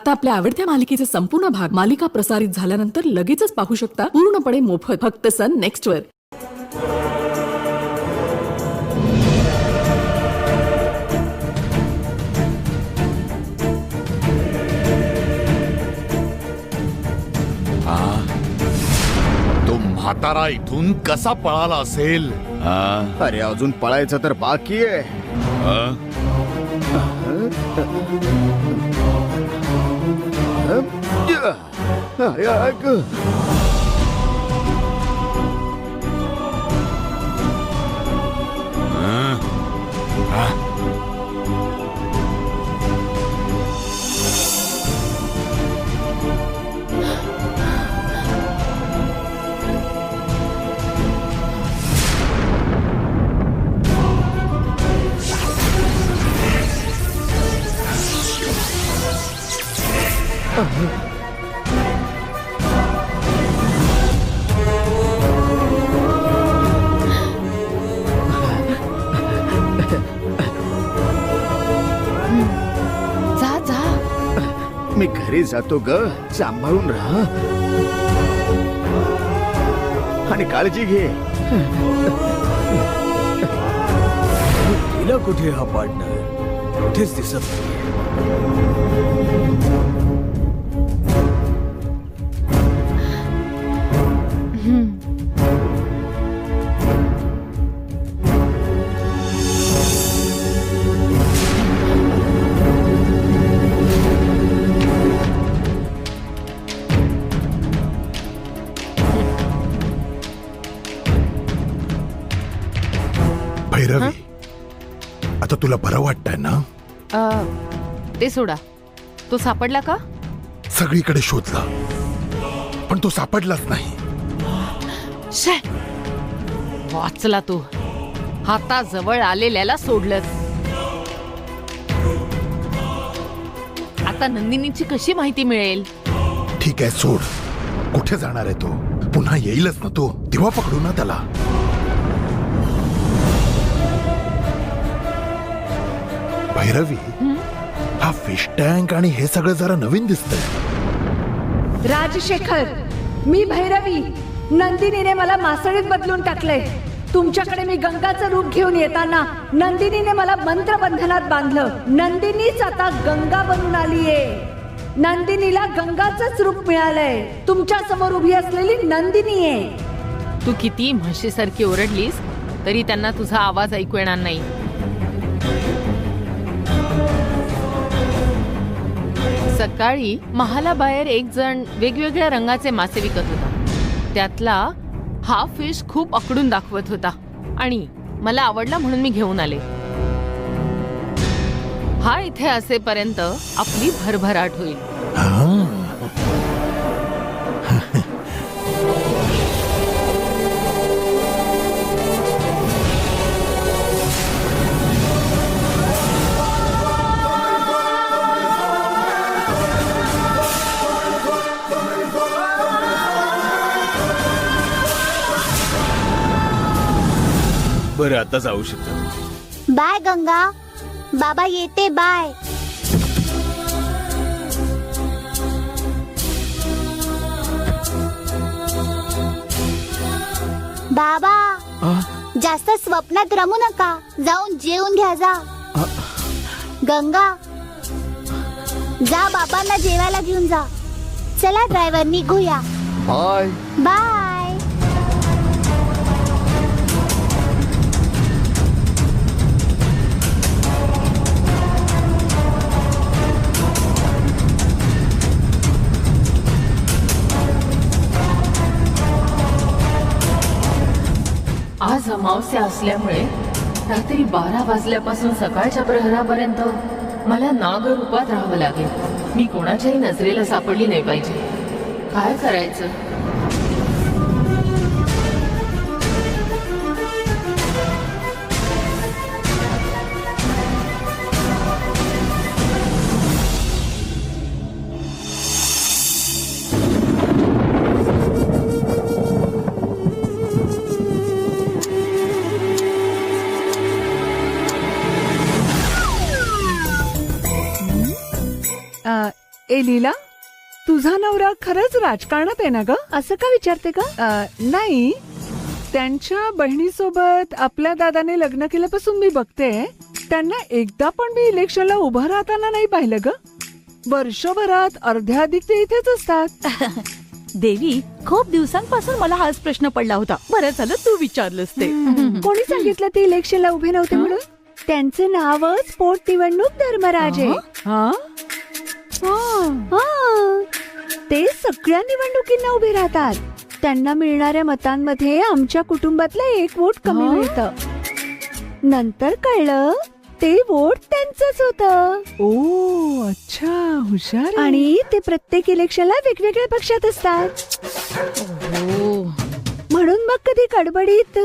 आता आपल्या आवडत्या मालिकेचे संपूर्ण भाग मालिका प्रसारित झाल्यानंतर लगेचच पाहू शकता पूर्णपणे मोफत फक्त सन नेक्स्ट वर. तो म्हातारा इथून कसा पळाला असेल? अरे अजून पळायचं तर बाकी आहे. जा जा. मी घरी जातो ग. सांभाळून राहा आणि काळजी घे. तिला कुठे हा पार्टनर? कुठेच दिसत नाही. भैरवी, आता तुला बरं वाटतंय ना? ते सोडा. तो सापडला का? सगळीकडे शोधला पण तो सापडलाच नाही. शे, वाचला तू. हाताजवळ आलेल्याला सोडलंच. आता नंदिनीची कशी माहिती मिळेल? ठीक आहे, सोड. कुठे जाणार आहे तो? पुन्हा येईलच ना तो. तेव्हा पकडू ना त्याला. भैरवी, हा फिश टँक आणि हे सगळं जरा नवीन दिसतंय. राजशेखर, मी भैरवी. नंदिनीने मला मासळीत बदलून टाकलंय. तुमच्याकडे मी गंगाचं रूप घेऊन येताना नंदिनीने मला मंत्रबंधनात बांधलं. नंदिनीच आता गंगा बनून आलीये. नंदिनीला गंगाचंच रूप मिळालंय. तुमच्या समोर उभी असलेली नंदिनी आहे. तू किती म्हशीसारखी ओरडलीस तरी त्यांना तुझा आवाज ऐकू येणार नाही. सकाळी महालाबाहेर एक जण वेगवेगळ्या रंगाचे मासे विकत होता. त्यातला हा फिश खूप अकडून दाखवत होता आणि मला आवडला म्हणून मी घेऊन आले. हा इथे असेपर्यंत आपली भरभराट होईल. बरं, आता जाऊ शकतो. बाय गंगा. बाबा येते. बाय. बाबा, जास्त स्वप्नात रमू नका. जाऊन जेवून घ्या. जा. गंगा, जा बाबांना जेवायला घेऊन जा. चला ड्रायव्हर, निघूया. Bye bye. आज अमावस्या असल्यामुळे रात्री 12 वाजल्यापासून सकाळच्या प्रहरापर्यंत मला नागरूपात राहावं लागेल. मी कोणाच्याही नजरेला सापडली नाही पाहिजे. काय करायचं? ए लीला, तुझा नवरा खरंच राजकारणात आहे ना ग? असं का विचारते का? नाही, त्यांच्या बहिणीसोबत आपल्या दादाने लग्न केल्यापासून मी बघते, त्यांना एकदा पण मी इलेक्शनला उभं राहताना नाही पाहिलं ग. वर्षभरात अर्ध्या अधिक ते इथेच असतात. देवी, खूप दिवसांपासून मला हाच प्रश्न पडला होता. बरं झालं तू विचारलंस ते. कोणी सांगितलं ते इलेक्शनला उभे नव्हते म्हणून? त्यांचं नावच पोटनिवडणूक धर्मराज आहे. हा? ते सगळ्या निवडणुकींना उभे राहतात. त्यांना मिळणाऱ्या मतांमध्ये आमच्या कुटुंबातलं एक वोट कमी मिळतं. नंतर कळलं ते वोट त्यांचंच होतं. ओ अच्छा, हुशार. आणि ते प्रत्येक इलेक्शनला वेगवेगळ्या पक्षात असतात. म्हणून मग कधी गडबडीत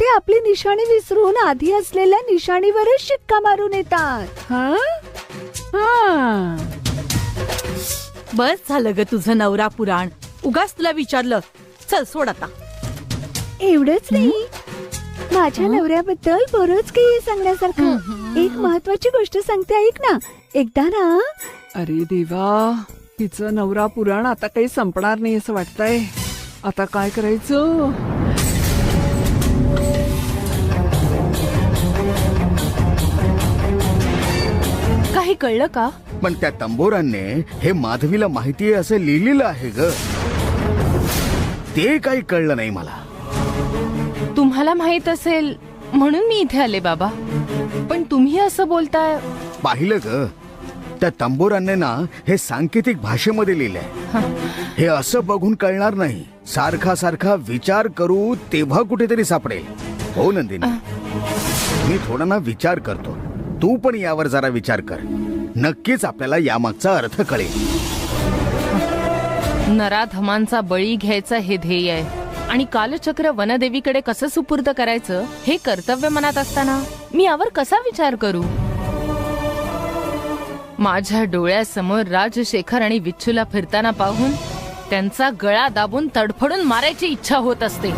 ते आपली निशाणी विसरून आधी असलेल्या निशाणीवरच शिक्का मारून येतात. बस झालं ग तुझं नवरा पुराण. उगाच तुला विचारलं. चल सोड आता. एवढंच नाही, माझ्या नवऱ्याबद्दल बरंच काही सांगण्यासारखं. एक महत्वाची गोष्ट सांगते, ऐक ना. एकदा ना. अरे देवा, हिचं नवरा पुराण आता काही संपणार नाही असं वाटतंय. आता काय करायचं? काही कळलं का? पण त्या तंबोरांनी हे माधवीला माहिती आहे असं लिहिलेलं आहे ग. ते काही कळलं नाही मला. तुम्हाला माहित असेल म्हणून मी इथे आले बाबा, पण तुम्ही असं बोलताय. पाहिलं ग, त्या तंबोरांनी ना हे सांकेतिक भाषेमध्ये लिहिलंय. हे असं बघून कळणार नाही. सारखा सारखा विचार करू तेव्हा कुठेतरी सापडेल. हो नंदिनी, मी थोडा ना विचार करतो, तू पण यावर जरा विचार कर. नक्कीच आपल्याला यामागचा अर्थ कळेल. नराधमांचा बळी घ्यायचं हे ध्येय आहे, आणि कालचक्र वनदेवीकडे कसं सुपूर्द करायचं हे कर्तव्य मनात असताना मी यावर कसा विचार करू? माझ्या डोळ्यासमोर राजशेखर आणि विच्छूला फिरताना पाहून त्यांचा गळा दाबून तडफडून मारायची इच्छा होत असते.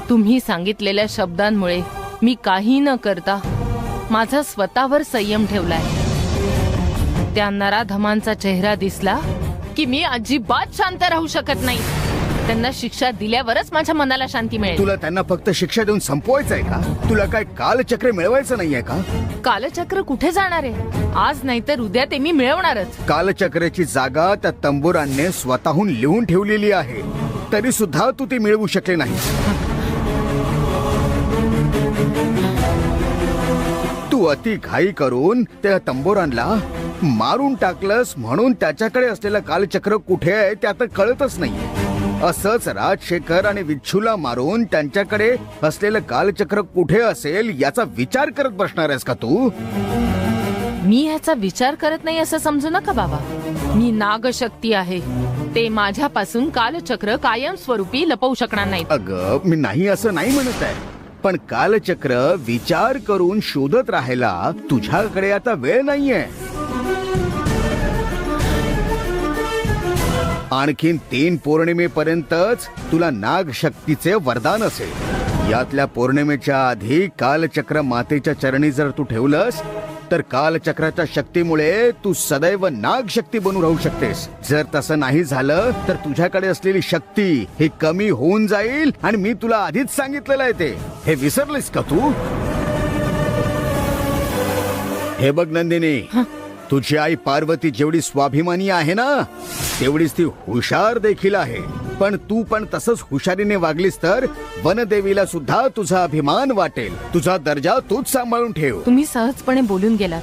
तुम्ही सांगितलेल्या शब्दांमुळे मी काही न करता माझा स्वतःवर संयम ठेवलाय. त्या नराधमांचा चेहरा दिसला की मी अजिबात शांत राहू शकत नाही. त्यांना शिक्षा दिल्यावरच माझ्या मनाला शांती मिळेल. तुला त्यांना फक्त शिक्षा देऊन संपवायचंय का? तुला काय कालचक्र मिळवायचं नाहीये का? कालचक्र कुठे जाणार आहे? आज नाही तर उद्या ते मी मिळवणारच. कालचक्राची जागा त्या तंबोरांनी स्वतःहून लिहून ठेवलेली आहे, तरी सुद्धा तू ती मिळवू शकले नाही. तू अति घाई करून त्या तंबोरांना मारून टाकलंस, म्हणून त्याच्याकडे असलेलं कालचक्र कुठे आहे ते आता कळतच नाहीये. असंच राजशेखर आणि विच्छूला मारून त्यांच्याकडे असलेलं कालचक्र कुठे असेल याचा विचार करत बसणार आहेस का तू? मी ह्याचा विचार करत नाही असं समजू नका बाबा. मी नागशक्ती आहे. ते माझ्यापासून कालचक्र कायमस्वरूपी लपवू शकणार नाही. अगं, मी नाही असं नाही म्हणत आहे, पण कालचक्र विचार करून शोधत राहायला तुझ्याकडे आता वेळ नाहीये. आणखीन 3 पौर्णिमेपर्यंतच तुला नागशक्तीचे वरदान असेल. यातल्या पौर्णिमेच्या आधी कालचक्र मातेच्या चरणी जर तू ठेवलंस तर कालचक्राच्या शक्तीमुळे तू सदैव नागशक्ती बनून राहू शकतेस. जर तसं नाही झालं तर तुझ्याकडे असलेली शक्ती ही कमी होऊन जाईल, आणि मी तुला आधीच सांगितलेलं आहे ते. हे विसरलीस का तू? हे बघ नंदिनी, तुझी आई पार्वती जेवढी स्वाभिमानी आहे ना, तेवढीच ती हुशार देखील आहे. पण तू पण तसंच हुशारीने वागलीस तर वनदेवीला सुद्धा तुझा अभिमान वाटेल. तुझा दर्जा तूच सांभाळून ठेव. तुम्ही सहजपणे बोलून गेलात.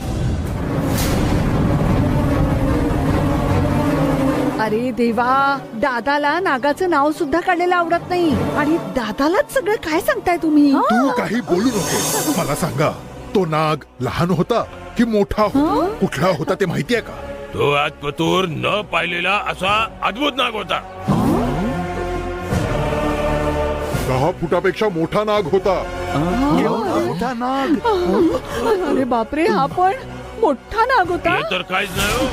अरे देवा, दादाला नागाचं नाव सुद्धा काढलेलं आवडत नाही, आणि दादालाच सगळं काय सांगताय तुम्ही? तू काही बोलू नको. मला सांगा, तो नाग लहान होता की मोठा होता? कुठला होता ते माहिती आहे का? तो आजपतूर न पाहिलेला असा अद्भुत नाग होता. 10 फुटापेक्षा मोठा नाग होता. मोठा नाग? अरे बापरे, हा पण मोठा नाग होता. हे तर काहीच नाही हो.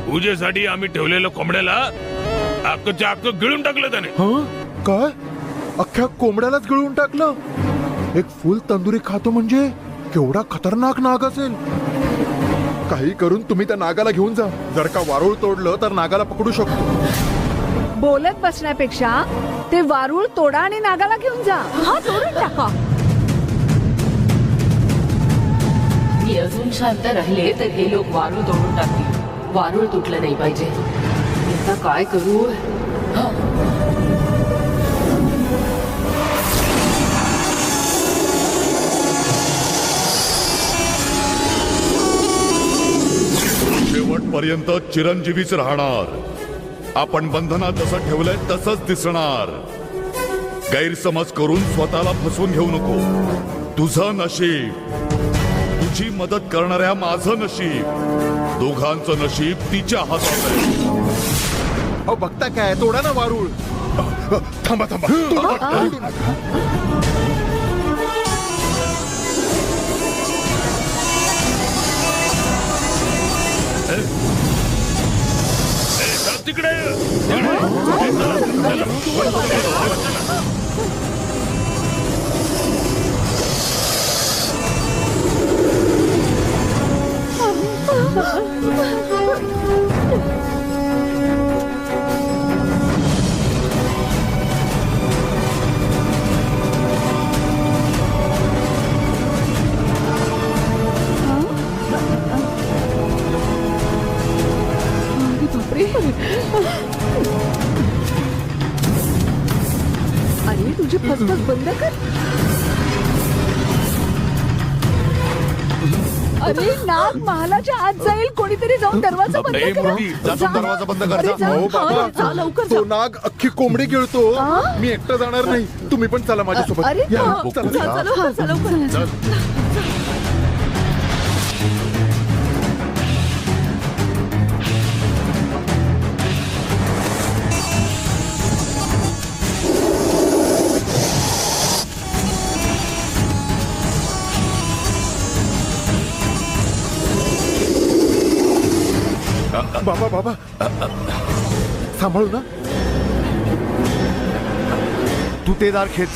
पूजेसाठी आम्ही ठेवलेलं कोंबड्याला अख्खच्या अख्खं गिळून टाकलं त्याने. काय? अख्ख्या कोंबड्यालाच गिळून टाकलं? एक फुल तंदुरी खातो म्हणजे केवढा खतरनाक नाग असेल. काही करून तुम्ही त्या नागाला घेऊन जा. जर का वारुळ तोडलं तर नागाला पकडू शकतो. बोलत बसण्यापेक्षा ते वारूळ तोडा आणि नागाला घेऊन जा. हा तोडून टाका. मी अजून शांत राहिले तर हे लोक वारूळ तोडून टाकतील. वारूळ तुटलं नाही पाहिजे. मी आता काय करू? शेवटपर्यंत चिरंजीवीच राहणार. आपण बंधनात जसं ठेवलंय तसंच दिसणार. गैरसमज करून स्वतःला फसवून घेऊ नको. तुझं नशीब, तुझी मदत करणाऱ्या माझं नशीब, दोघांचं नशीब तिच्या हातात आहे. अहो बघता काय, तोडा ना वारुळ. थांबा थांबा, तोडू नका. तिकडे अरे तुझी फसफस बंद कर. अरे नाग महालाच्या आत जाईल. कोणीतरी जाऊन दरवाजा बंद ए, करा. मोठी, जा जा. तू दरवाजा बंद कर, अरे जा. जा. अहो हा, जा, बाबा, लवकर जा. तो नाग अख्खी कोंबडी गिळतो. मी एकटा जाणार नाही. तुम्ही पण चला माझ्यासोबत. अरे या, हा, चला. जा, लवकर जा, लवकर जा. बाबा बाबा सांभाळू ना. तू ते दार खेच.